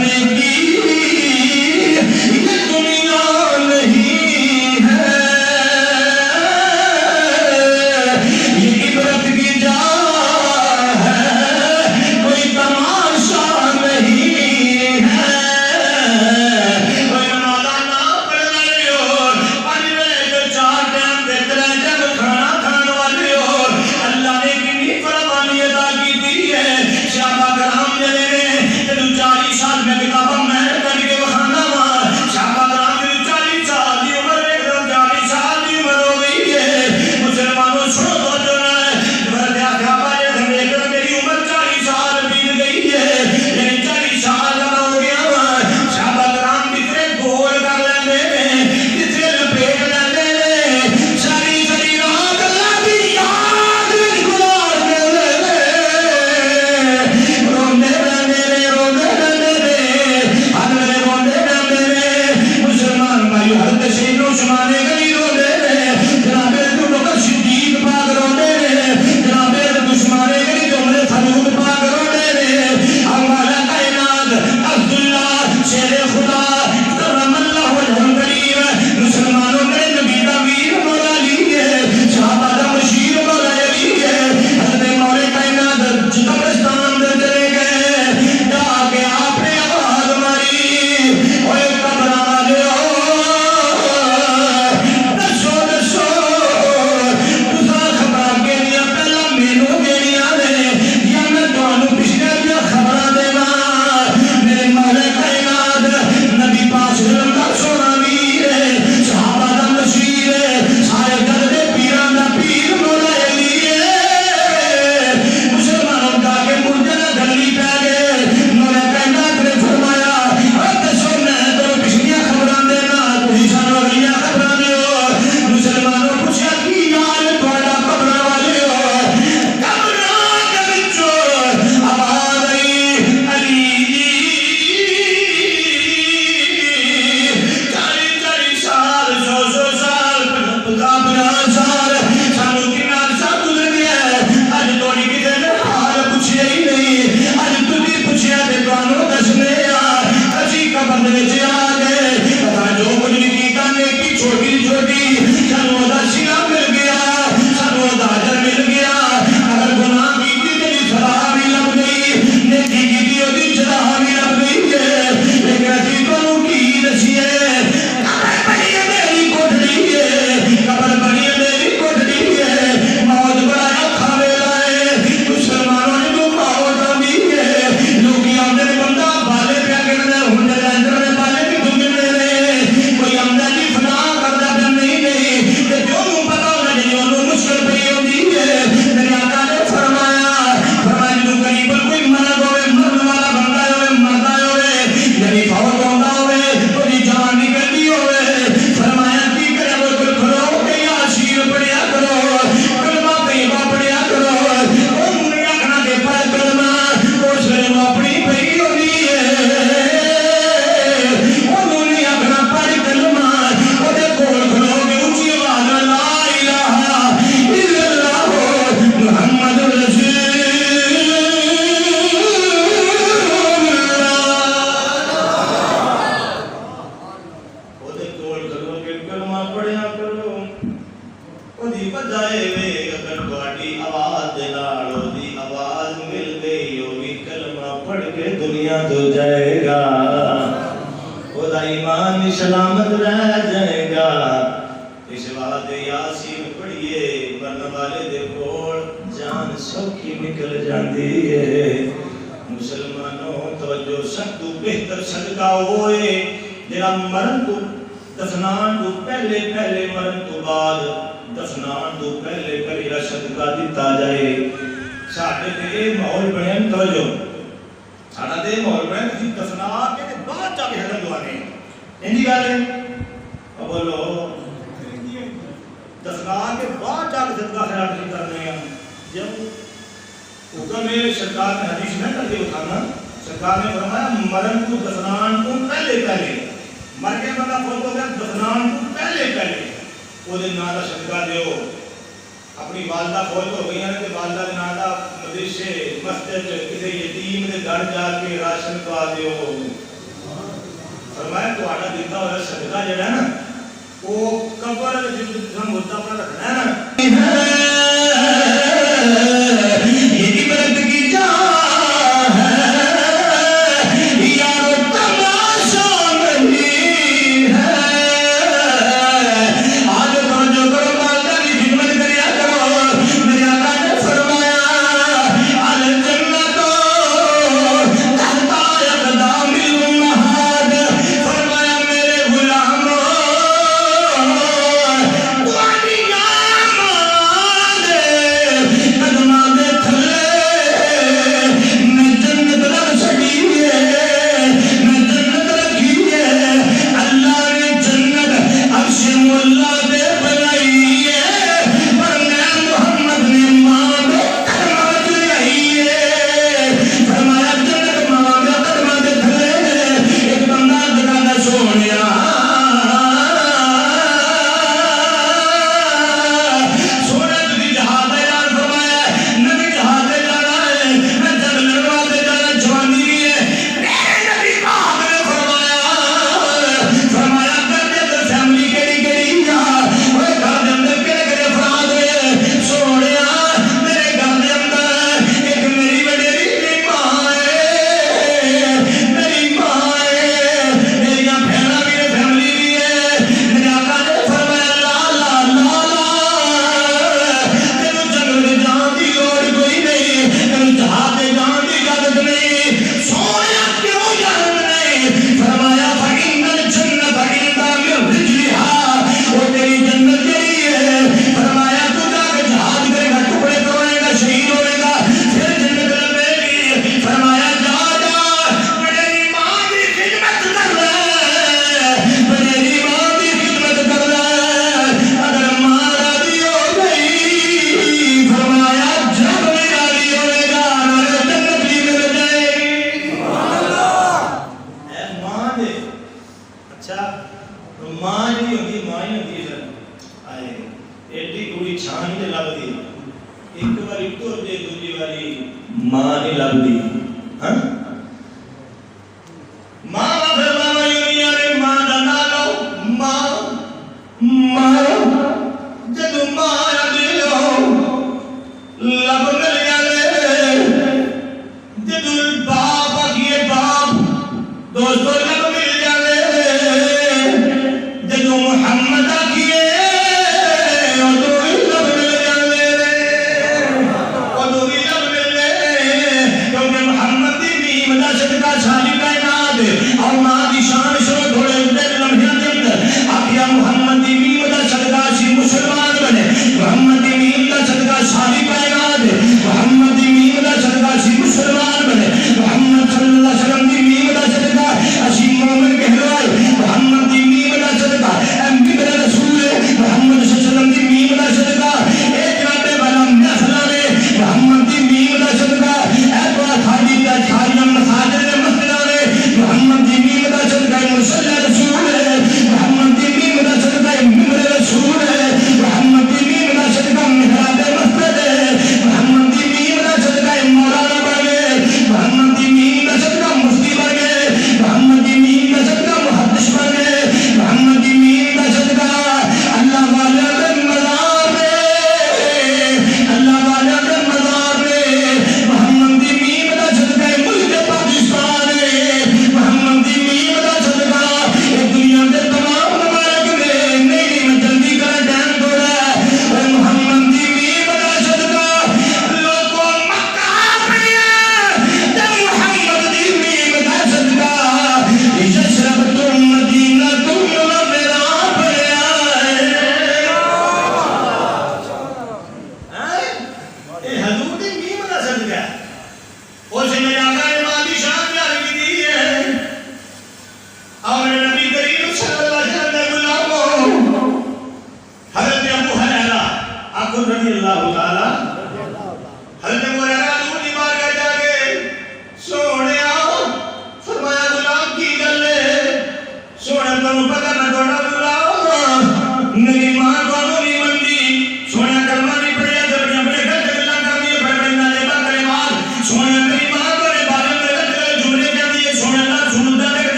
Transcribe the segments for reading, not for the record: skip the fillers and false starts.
ہنسنے کی یہ دنیا نہیں ہے، یہ عبرت کی جا ہے، کوئی تماشا نہیں ہے۔ کوئی مولانا پڑھ رہے ہو، پڑھ رہے جو 4 ٹائم دے 3 ٹائم کھانا کھان والے ہو، اللہ نے کتنی قربانی ادا کی دی ہے۔ صحابہ کرام جڑے نے جدوں 40 سال میں کتاباں میں کر کے بخانا وا، صحابہ کرام جدوں 40 سال دی عمر ایک 40 سال دی عمر ہو گئی ہے۔ مسلمانوں سنو تو جو میری عمر 40 سال بیت گئی ہے، یعنی 40 سال جب ہو گیا وا، صحابہ کرام کتنے گول کر لیندے نے، کتنے لپیٹ لیندے نے، ساری ساری رات اللہ کی یاد وچ گزار دیندے نے، روندے رہندے نے، روندے رہندے نے، ہر ویلے روندے رہندے نے۔ مسلمان بھائی حضرت سیدنا عثمان غنی روندے نے، جناب ابو بکر صدیق پاک روندے نے، جناب عثمان غنی جو عمر فاروق پاک روندے نے، مولا کائنات عبداللہ شیر خدا کرم اللہ وجہہ الکریم، مسلمانوں میرے نبی دا ویر مولا علی ہے، صحابہ دا مشیر مولا علی ہے۔ حضرت مولا کائنات قبرستان دے چلے گئے، جا کے آپ نے آواز ماری، اوے قبراں والےو دسو دسو تساں خبراں کیڑیاں پہلا مینوں کیڑیاں نے، یا میں تانوں پچھلے دیاں خبراں دیواں۔ میرے مولا کائنات نبی پاک صلی اللہ علیہ وسلم دا سونا ویر ہے، صحابہ دا مشیر ہے، سارے گھر دے پیراں دا پیر مولا علی ہے۔ مسلمانوں جا کے مردے نال گلی پہ گئے، مولا کائنات نے فرمایا اے دسو میں تانوں پچھلیاں خبراں دینا، تسی سانوں اگلیاں خبراں دیو۔ مسلمانوں پوچھیا کی یار تہاڈا قبراں والے ہو؟ قبراں دے وچوں آواز آئی علی 40 سال 100 سال 50 سال سانوں کتنا عرصہ گزر گیا ہے، اج تھوڑی کسی نے حال پوچھیا ہی نہیں، اج تسی پوچھیا تے تانوں دسنے آ، اسی قبر دے وچ آ گئے، پتہ جو کچھ بھی کیتا نیکی چھوٹی چھوٹی سانوں دا سلا مل گیا، سانوں دا اجر مل گیا۔ اگر گناہ کیتی تے سزا بھی لب گئی، نیکی کیتی اودی سزا بھی لب گئی ہے، لیکن اسی تانوں کی دسیے قبر بڑی اندھیری کوٹڑی ہے، قبر بڑی اندھیری کوٹڑی ہے، موت بڑا اوکھا ویلا ہے۔ مسلمانوں جدوں موت آندی ہے، لوکی آندے نے بندہ بالے پیا گرنا، ہن دے اندر نے بالے کتھوں گرنے نے، کوئی آندا جی فلاں کردا پیا نہیں، تے جو نوں پتہ ہونا جی اونوں مشکل پئی ہوندی ہے۔ میرے آقا نے فرمایا جدوں قریب کوئی مرد ہوئے، مرن والا بندہ ہوئے، مردا ہوئے، یعنی فوت ہوندا ہوئے، اودی جان نکلدی ہوئے، فرمایا کی کرے وہ کوئی کھلو کے یاسین پڑھیا کرو، کلمہ طیبہ پڑھیا کرو، اونوں نہیں آکھنا کہ پڑھ کلمہ، اس ویلے وہ اپنی پئی ہوندی ہے، اونوں نہیں آکھنا پڑھ کلمہ، اودے کول کھلو کے اونچی آواز نال لا الہ الا اللہ محمد رسول اودے کول کھلو کے کلمہ پڑھیا کرو، اودی بجائے وے اگر تہاڈی آواز دے نال اودی آواز مل گئی، او بھی کلمہ پڑھ کے دنیا تو جائے گا، خدا ایمان بھی سلامت رہ جائے گا۔ اس واسطے یاسین پڑھیے، مرن والے دے کول جان سوکھی نکل جاندی ہے۔ مسلمانوں توجہ، سب تو بہتر صدقہ ہوئے جڑا مرن تو دفنان تو پہلے مرن تو بعد دفنان تو پہلے کلیرا صدقہ دیتا جائے۔ ساڈے تے ماحول بنیا توجہ، ساڈا تے ماحول بنیا کہ دفنا کے بعد جا کے حضرت دعانے انہی گل ہے، بولو دفنا کے بعد جا کے صدقہ خیرات نہیں کرنے ہیں۔ جب حکم ہے سرکار نے حدیث میں کر کے اٹھانا، سرکار نے فرمایا مرن کو دفنان کو پہلے مر کے بندہ فوت ہو گیا، دفنان کو پہلے وہ نام کا صدقہ دیو۔ اپنی والدہ فوت ہو گئی ہیں کہ والدہ کے نام کا مدرسے مسجد کسی یتیم کے گھر جا کے راشن پا دیو، فرمایا تہاڈا دتا ہوا صدقہ جڑا ہے نا وہ قبر وچ جس مدہ پر رکھنا ہے نا یہ عبرت کی جا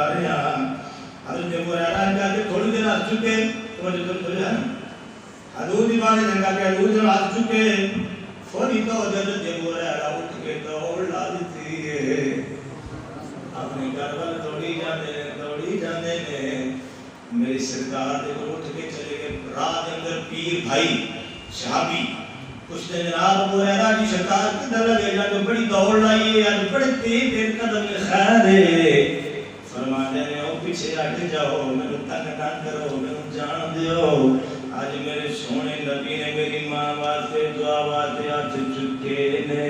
بتا رہے ہیں حضرت ابو ہریرہ کہا کہ تھوڑی دیر ہاتھ چکے توجہ تو ہے حضور دی بات جنگا کہ حضور جب ہاتھ چکے فوری تو حضرت ابو ہریرہ اٹھ کے دوڑ لا دیتی ہے اپنے گھر وال دوڑی جاندے نے میری سرکار دے کو اٹھ کے چلے گئے رات اندر پیر بھائی صحابی اس نے جناب ابو ہریرہ کی سرکار کدھر لگے جا تو بڑی دوڑ لائی ہے بڑے تیز قدم خیر ہے فرماتے ہیں او پیچھے ہٹ جاؤ میرے تک نہ کرو میرے جان دیو آج میرے سونے نبی نے میری ماں واسطے دعا واسطے ہاتھ چکے نے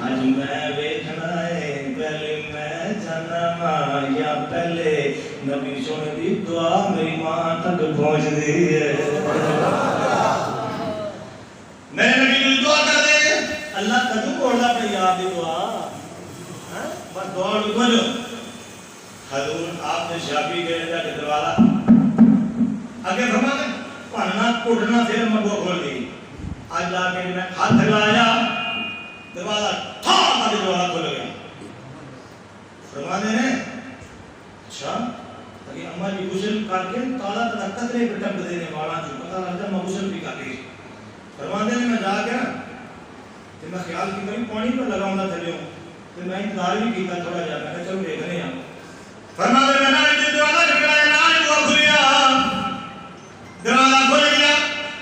آج میں ویکھنا ہے پہلے میں جانا ماں یا پہلے نبی سونے دی دعا میری ماں تک پہنچ دی ہے میرے نبی نے دعا کر دے اللہ کدو بولنا پہ یاد دی دعا بس دعا بولو حضور آپ نے شابی کے لئے کہ دروازہ آگے فرماتے پڑھنا کٹنا پھر مگو کھول دی آج جا کے میں ہاتھ لایا دروازہ تھا آگے دروازہ کھول گیا فرماتے ہیں اچھا اگر اممہ جی غسل کر کے تالا تلقت رہے پٹک دینے والا جو پتہ لگتا میں غسل بھی کر دی فرماتے ہیں میں جا کے کہ میں خیال کی کبھی پانی پر لگاؤں گا تھلے ہوں کہ میں انتظار بھی کیتا تھوڑا جا میں کہ چلو دیکھنے ہیں فرماتے ہیں میں نے دروازہ کھڑکایا نہ وہ کھلیا دروازہ کھل گیا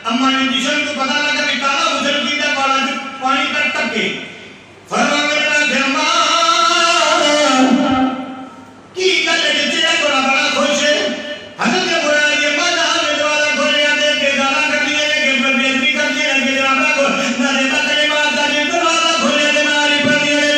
اممہ نے جسم کو پتہ لگا کہ تالا غسل کیتا والا جو پانی پر ٹک کے فرماتے ہیں کہ اممہ کی گل ہے کہ تیرا کو بڑا خوش ہے حضرت ابو ہریرہ کی اماں جہاں میں دروازہ کھولیا دیکھ کے گالا کر دیا کہ پر بےعزتی کر دیا کہ جناب کو نہ دیتا کلمات کا جی دروازہ کھولیا تے ماری پڑھ دیا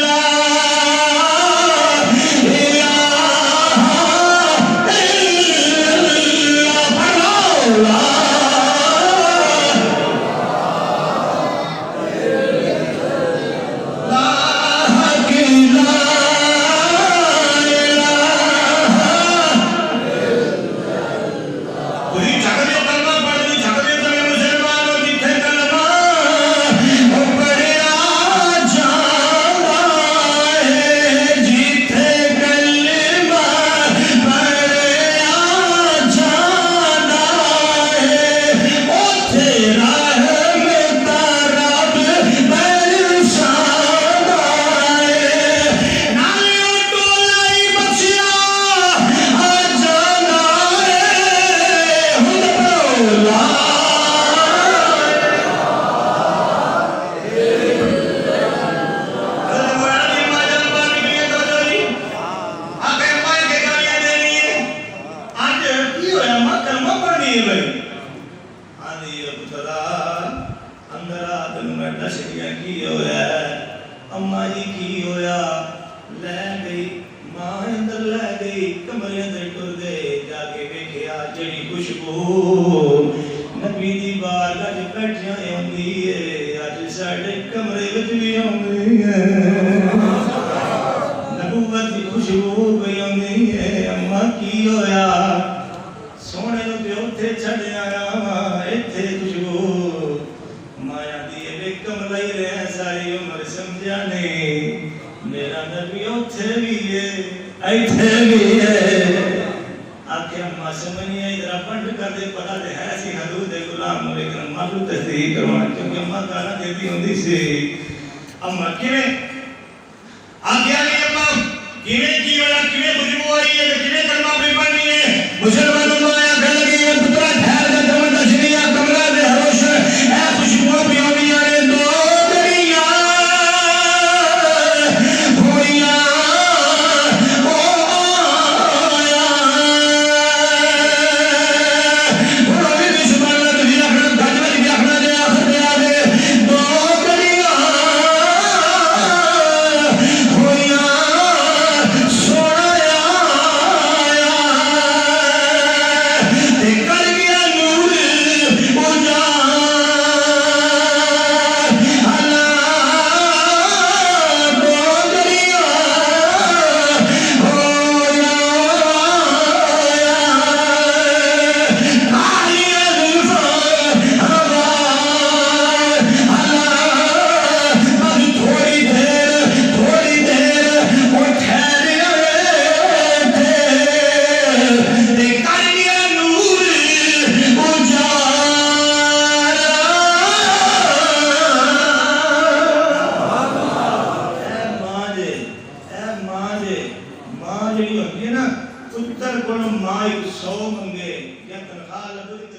نا پتر کو ماں 100 منگے یا تنخواہ لگ